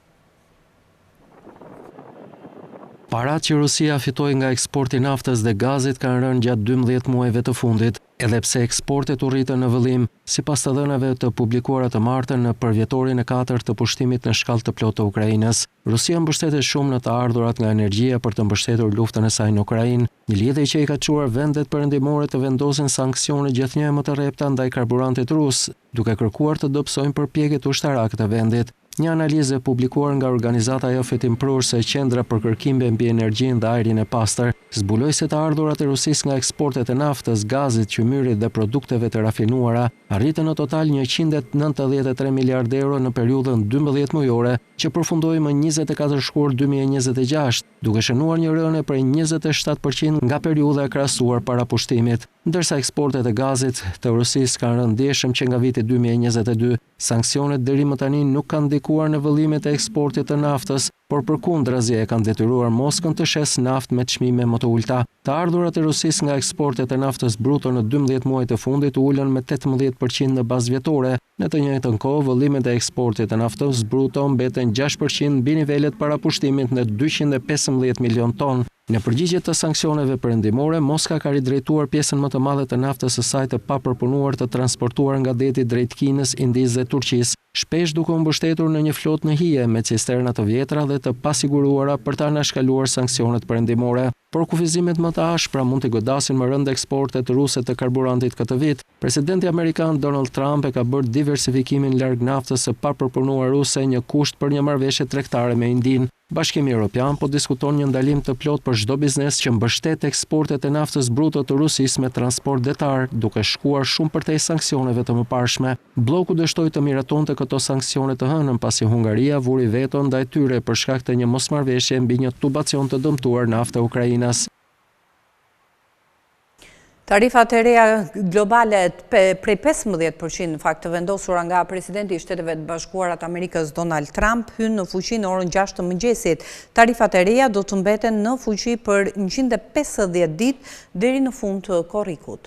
Speaker 13: Paratë që Rusia fitoi nga eksporti i naftës dhe gazit kanë rënë gjatë 12 muajve të fundit, edhe pse eksportet u rritën në vëllim, sipas të dhënave të publikuara të martën në përvjetorin e 4 të pushtimit në shkallë të plotë të Ukrainës. Rusia mbështetet shumë në të ardhurat nga energjia për të mbështetur luftën e saj në Ukrainë, një lidhje që i ka çuar vendet perëndimore të vendosin sanksione gjithnjë më të rrepta ndaj karburantit rus, duke kërkuar të dobësojnë përpjekjet ushtarake të vendit. Një analizë publikuar nga organizata jo fetimprurse Qendra për kërkimbe mbi energjinë dhe ajrin e pastër zbuloi se të ardhurat e Rusisë nga eksportet e naftës, gazit, qymyrit dhe produkteve të rafinuara arritën në total 193 miliardë euro në periudhën 12 mujore, që përfundoi më 24 shkurt 2026, duke shënuar një rënje prej 27% nga periudha e krahasuar para pushtimit. Ndërsa eksportet e gazit të Rusisë kanë rënë ndjeshëm që nga viti 2022, sanksionet deri më tani nuk kanë ndikuar në vëllimet e eksportit të naftës, por përkundrazi e kanë detyruar Moskën të shes naftë me çmime më të ulta. Të ardhurat e Rusisë nga eksportet e naftës bruto në 12 muajt e fundit ulën me 18% në bazë vjetore. Në të njëjtën kohë, vëllimet e eksportit të naftës bruto mbeten 6% mbi nivelet para pushtimit në 215 milion tonë. Në përgjigje të sanksioneve perëndimore, Moska ka ridrejtuar pjesën më të madhe të naftës së saj të papërpunuar të transportuar nga deti drejt Kinës, Indisë dhe Turqisë, shpesh duke u mbështetur në një flotë në hije me cisterna të vjetra dhe të pasiguruara për ta anashkaluar sanksionet perëndimore. Por kufizimet më të ashpra mund të godasin më rënd eksportet ruse të karburantit këtë vit. Presidenti amerikan Donald Trump e ka bërë diversifikimin larg naftës së papërpunuar ruse një kusht për një marrëveshje tregtare me Indinë. Bashkimi Evropian po diskuton një ndalim të plot për çdo biznes që mbështet eksportet e naftës bruto të Rusisë me transport detar, duke shkuar shumë përtej sanksioneve të mëparshme. Bloku dështoi të miratonte këto sanksione të hënën pasi Hungaria vuri veto ndaj tyre për shkak të një mosmarrëveshje mbi një tubacion të dëmtuar naftë Ukrainas.
Speaker 1: Tarifat e reja globale prej 15% në fakt të vendosura nga presidenti i Shteteve të Bashkuara të Amerikës Donald Trump hynë në fuqi në orën 6 të mëngjesit. Tarifat e reja do të mbeten në fuqi për 150 ditë deri në fund të korrikut.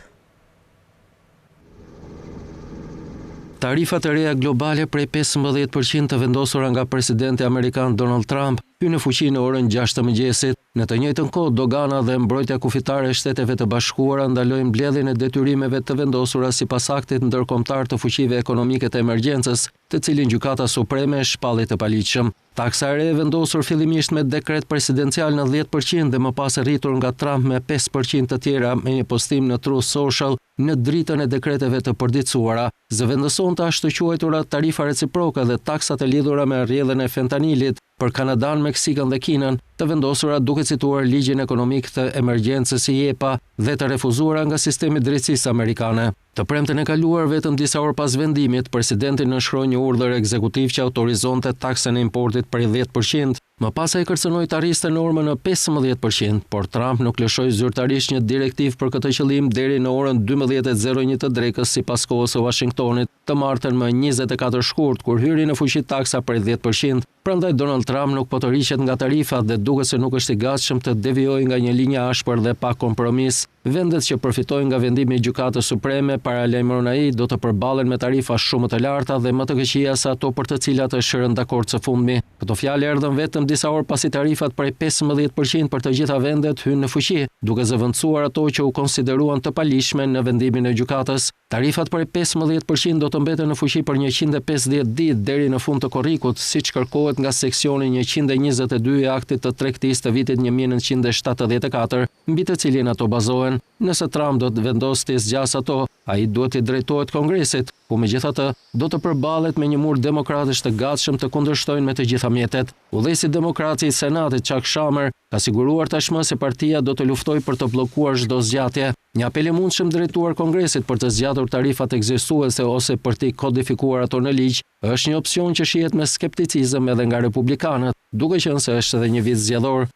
Speaker 13: Tarifat e reja globale prej 15% të vendosura nga presidenti amerikan Donald Trump hynë në fuqi në orën 6 të mëngjesit. Në të njëjtën kohë, dogana dhe mbrojtja kufitare e Shteteve të Bashkuara ndalojnë mbledhjen e detyrimeve të vendosura sipas aktit ndërkombëtar të fuqive ekonomike të emergjencës, të cilin Gjykata Supreme e shpalli të paligjshëm. Taksa e re e vendosur fillimisht me dekret presidencial në 10% dhe më pas rritur nga Trump me 5% të tjera me një postim në Truth Social në dritën e dekreteve të përditësuara. Zëvendësonte ashtu quajtura tarifa reciproke dhe taksat e lidhura me rrjedhën e fentanilit për Kanadan, Meksikën dhe Kinën, të vendosura duke cituar ligjin ekonomik të emergjencës IEPA dhe të refuzuara nga sistemi drejtësisë amerikane. Të premten e kaluar, vetëm disa orë pas vendimit, presidenti nënshkroi një urdhër ekzekutiv që autorizonte taksën e importit për 10%. Më pas ai kërcënoi të arriste normën në 15%, por Trump nuk lëshoi zyrtarisht një direktiv për këtë qëllim deri në orën 12:01 të drekës sipas kohës së Washingtonit, të martën më 24 shkurt, kur hyri në fuqi taksa për 10%. Prandaj Donald Trump nuk po të riqet nga tarifat dhe duket se nuk është i gatshëm të devijojë nga një linjë ashpër dhe pa kompromis. Vendet që përfitojnë nga vendimi i Gjykatës Supreme, paralajmëron ai, do të përballen me tarifa shumë të larta dhe më të këqija se ato për të cilat është rënë dakord së fundmi. Këto fjalë erdhën vetëm disa orë pasi tarifat prej 15% për të gjitha vendet hynë në fuqi, duke zëvendësuar ato që u konsideruan të paligjshme në vendimin e gjykatës. Tarifat prej 15% do të mbeten në fuqi për 150 ditë deri në fund të korrikut, siç kërkohet nga seksioni 122 i aktit të tregtisë të vitit 1974, mbi të cilin ato bazohen. Nëse Trump do të vendosë të zgjasë ato, ai duhet të drejtohet Kongresit, ku megjithatë do të përballet me një mur demokratësh të gatshëm të kundërshtojnë me të gjitha mjetet. Udhëheqësi demokrat i Senatit Chuck Schumer ka siguruar tashmë se partia do të luftojë për të bllokuar çdo zgjatje. Një apel i mundshëm drejtuar Kongresit për të zgjatur tarifat ekzistuese ose për të kodifikuar ato në ligj është një opsion që shihet me skepticizëm edhe nga republikanët, duke qenë se është edhe një vit zgjedhor.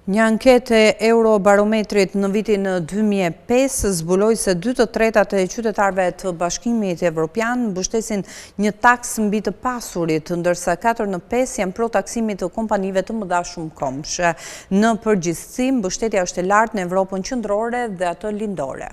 Speaker 1: Një anketë e Eurobarometrit në vitin 2005 zbuloi se 2/3 e qytetarëve të Bashkimit Evropian mbështesin një taksë mbi të pasurit, ndërsa 4/5 janë pro taksimit të kompanive të mëdha shumëkombëshe. Në përgjithësi, mbështetja është e lartë në Evropën qendrore dhe atë lindore.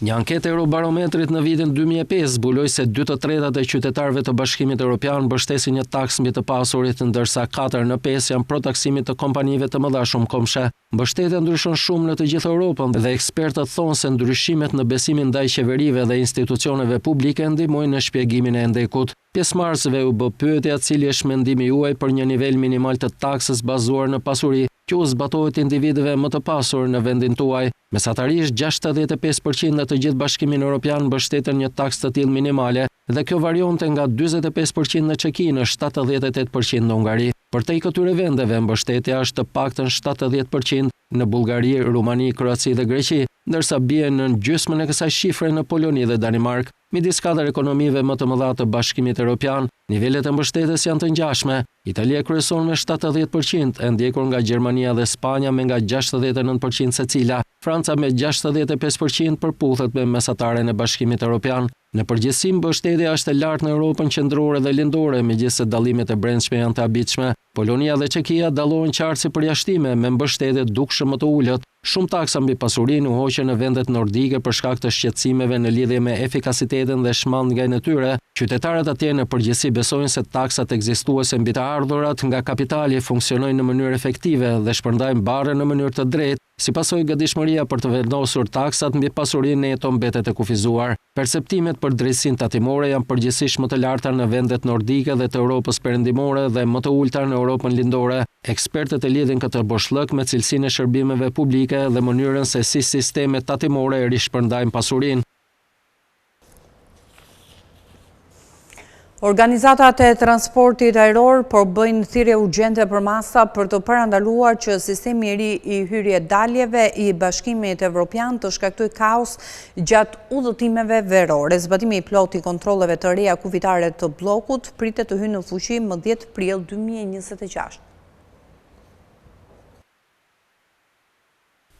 Speaker 1: Një anketë e Eurobarometrit në vitin 2005 zbuloi se 2/3 e qytetarëve të Bashkimit Evropian mbështesin një taksë mbi të pasurit, ndërsa 4/5 janë pro taksimit të kompanive të mëdha shumëkombëshe. Mbështetja ndryshon shumë në të gjithë Europën dhe ekspertët thonë se ndryshimet në besimin ndaj qeverive dhe institucioneve publike ndihmojnë në shpjegimin e ndekut. Pjesëmarrësve u bë pyetja cili është mendimi juaj për një nivel minimal të taksës bazuar në pasuri që u zbatohet individëve më të pasur në vendin tuaj. Mesatarisht 65% në të gjithë Bashkimin Evropian mbështeten një taksë të tillë minimale dhe kjo varionte nga 45% në Çeki në 78% në Hungari. Për te i këtyre vendeve mbështetja është të paktën 70% në Bullgari, Rumani, Kroaci dhe Greqi, ndërsa bie në gjysmën e kësaj shifre në Poloni dhe Danimark. Midis katër ekonomive më të mëdha të Bashkimit Evropian, nivelet e mbështetjes janë të ngjashme. Italia kryeson me 70%, e ndjekur nga Gjermania dhe Spanja me nga 69% secila. Franca me 65% përputhet me mesataren e Bashkimit Evropian. Në përgjithësi, mbështetja është e lartë në Europën qendrore dhe lindore, megjithëse dallimet e brendshme janë të habitshme. Polonia dhe Çekia dallohen qartë si përjashtime me mbështetje dukshëm më të ulët. Shumë taksa mbi pasurinë u hoqën në vendet nordike për shkak të shqetësimeve në lidhje me efikasitetin dhe shmangjen e tyre. Qytetarët atje në përgjithësi besojnë se taksat ekzistuese mbi të ardhurat nga kapitali funksionojnë në mënyrë efektive dhe shpërndajnë barre në mënyrë të drejtë. Si pasojë, gatishmëria për të vendosur taksat mbi pasurinë neto mbetet e kufizuar. Perceptimet për drejtësinë tatimore janë përgjithsisht më të larta në vendet nordike dhe të Europës perëndimore dhe më të ulta në Europën lindore. Ekspertët e lidhin këtë boshllëk me cilësinë e shërbimeve publike dhe mënyrën se si sistemet tatimore e rishpërndajnë pasurinë. Organizatat e transportit ajror por bëjnë thirrje urgjente për masa për të parandaluar që sistemi i ri i hyrje-daljeve i Bashkimit Evropian të shkaktojë kaos gjatë udhëtimeve verore. Zbatimi i plotë i kontrolleve të reja kufitare të bllokut pritet të hyjë në fuqi më 10 prill 2026.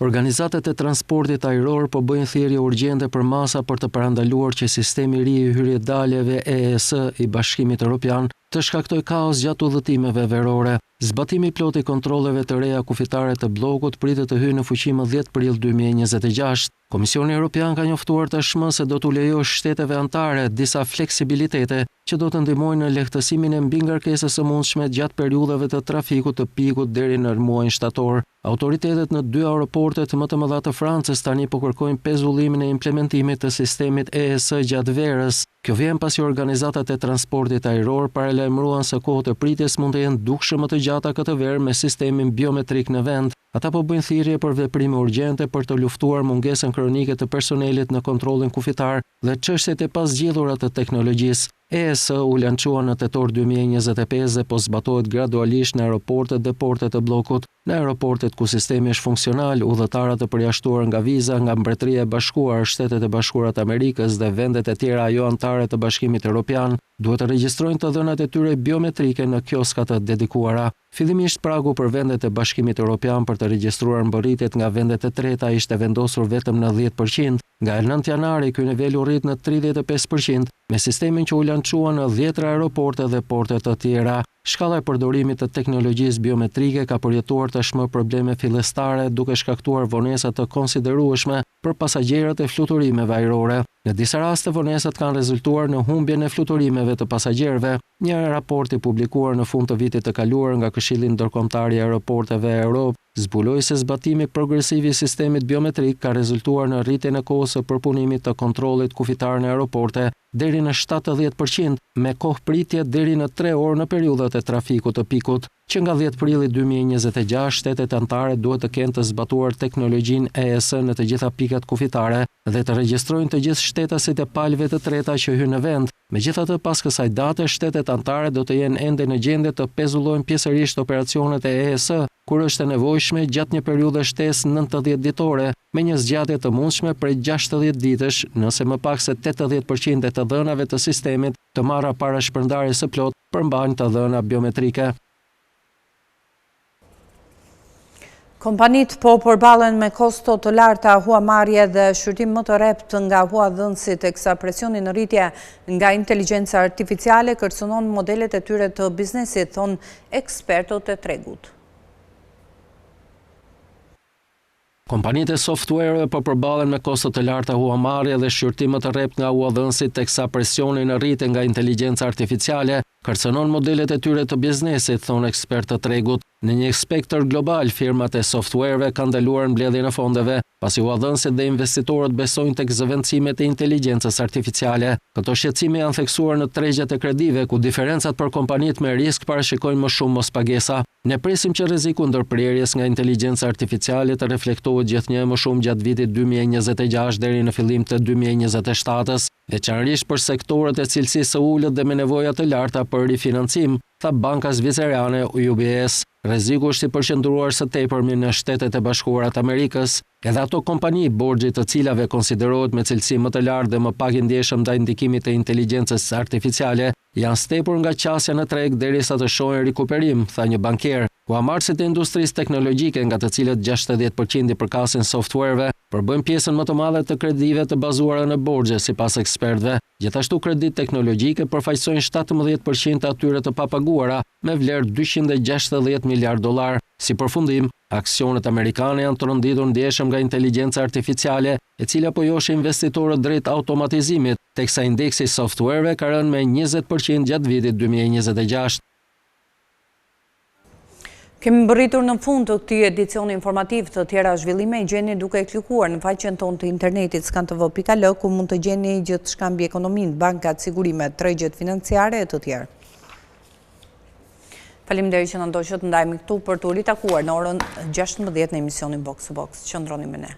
Speaker 13: Organizatat e transportit ajror po bëjnë thirrje urgjente për masa për të parandaluar që sistemi i ri i hyrje-daljeve EES i Bashkimit Evropian të shkaktojë kaos gjatë udhëtimeve verore. Zbatimi i plotë i kontrolleve të reja kufitare të bllokut pritet të hyjë në fuqi më 10 prill 2026. Komisioni Evropian ka njoftuar tashmë se do t'u lejojë shteteve anëtare disa fleksibilitete që do të ndihmojnë në lehtësimin e mbingarkesës së mundshme gjatë periudhave të trafikut të pikut deri në muajin shtator. Autoritetet në 2 aeroportet më të mëdha të Francës tani po kërkojnë pezullimin e implementimit të sistemit EES gjatë verës. Kjo vjen pasi organizatat e transportit ajror paralajmëruan se kohët e pritjes mund të jenë dukshëm më të gjata këtë verë me sistemin biometrik në vend. Ata po bëjnë thirrje për veprime urgjente për të luftuar mungesën kronike të personelit në kontrollin kufitar dhe çështjet e pasgjidhura të teknologjisë. EES u lançua në tetor 2025 dhe po zbatohet gradualisht në aeroportet dhe portet e bllokut. Në aeroportet ku sistemi është funksional, udhëtarët të përjashtuar nga viza nga Mbretëria e Bashkuar, Shtetet e Bashkuara të Amerikës dhe vendet e tjera jo anëtare të Bashkimit Evropian duhet të regjistrojnë të dhënat e tyre biometrike në kioskat të dedikuara. Fillimisht pragu për vendet e Bashkimit Evropian për të regjistruar mbërritjet nga vendet e treta ishte vendosur vetëm në 10%, nga 9 janari ky nivel u rrit në 35%, me sistemin që u lançua në 10 aeroporte dhe porte të tjera. Shkalla e përdorimit të teknologjisë biometrike ka përjetuar tashmë probleme fillestare duke shkaktuar vonesa të konsiderueshme për pasagjerët e fluturimeve ajrore. Në disa raste vonesat kanë rezultuar në humbjen e fluturimeve të pasagjerëve. Një raport i publikuar në fund të vitit të kaluar nga Këshilli Ndërkombëtar i Aeroporteve e Europës zbuloi se zbatimi progresiv i sistemit biometrik ka rezultuar në rritjen e kohës së përpunimit të kontrollit kufitar në aeroporte deri në 70%, me kohë pritje deri në 3 orë në periudhat e trafikut të pikut. Që nga 10 prilli 2026, shtetet anëtare duhet të kenë të zbatuar teknologjinë EES në të gjitha pikat kufitare dhe të regjistrojnë të gjithë shtetasit e palëve të treta që hyjnë në vend. Megjithatë, pas kësaj date, shtetet anëtare do të jenë ende në gjendje të pezullojnë pjesërisht operacionet e EES, kur është e nevojshme gjatë një periudhe shtesë 90 ditore, me një zgjatje të mundshme prej 60 ditësh, nëse më pak se 80% e të dhënave të sistemit të marra para shpërndarjes së plot përmbajnë të dhëna biometrike.
Speaker 1: Kompanit po përballen me kosto të larta huamarrje dhe shqyrtim më të rrept nga huadhënësit, teksa presioni në rritje nga inteligjenca artificiale kërcënon modelet e tyre të biznesit, thon ekspertët e tregut.
Speaker 13: Kompanitë e softwareve po përballen me kosto të larta huamarrje dhe shqyrtim më të rrept nga huadhënësit, teksa presioni në rritje nga inteligjenca artificiale kërcënon modelet e tyre të biznesit, thon ekspertët e tregut. Në një spektër global, firmat e softwareve kanë ndaluar mbledhjen e fondeve, pasi huadhënësit dhe investitorët besojnë tek zëvendësimet e inteligjencës artificiale. Këto shqetësime janë theksuar në tregjet e kredive, ku diferencat për kompanitë me risk parashikojnë më shumë mospagesa. Ne presim që rreziku ndërprerjes nga inteligjenca artificiale të reflektohet gjithnjë më shumë gjatë vitit 2026 deri në fillim të 2027-s, veçanërisht për sektorët e cilësisë së ulët dhe me nevoja të larta për rifinancim, tha banka zvicerane UBS. Rreziku është i përqendruar së tepërmi në Shtetet e Bashkuara të Amerikës. Edhe ato kompani borxhi të cilave konsiderohet me cilësi më të lartë dhe më pak i ndjeshëm ndaj ndikimit të inteligjencës artificiale, janë stepur nga qasja në treg derisa të shohin rikuperim, tha një bankier. Huamarrësit e industrisë teknologjike, nga të cilët 60% i përkasin softwareve, përbëjnë pjesën më të madhe të kredive të bazuara në borxhe, sipas ekspertëve. Gjithashtu kredit teknologjike përfaqësojnë 17% të atyre të papaguara, me vlerë $260 miliard. Si përfundim, aksionet amerikane janë të rënditur ndjeshëm nga inteligjenca artificiale, e cila po joshe investitorët drejt automatizimit, teksa indeksi softwareve ka rënë me 20% gjatë vitit 2026.
Speaker 1: Kemi mbërritur në fund të këtij edicioni informativ. Të tjera zhvillime i gjeni duke klikuar në faqen tonë të internetit skan.tv.al, ku mund të gjeni gjithçka mbi ekonominë, bankat, sigurimet, tregjet financiare e të tjerë. Faleminderit që na ndoqët, ndajmë këtu për të ritakuar në orën 16 në emisionin Box to Box. Qëndroni me ne.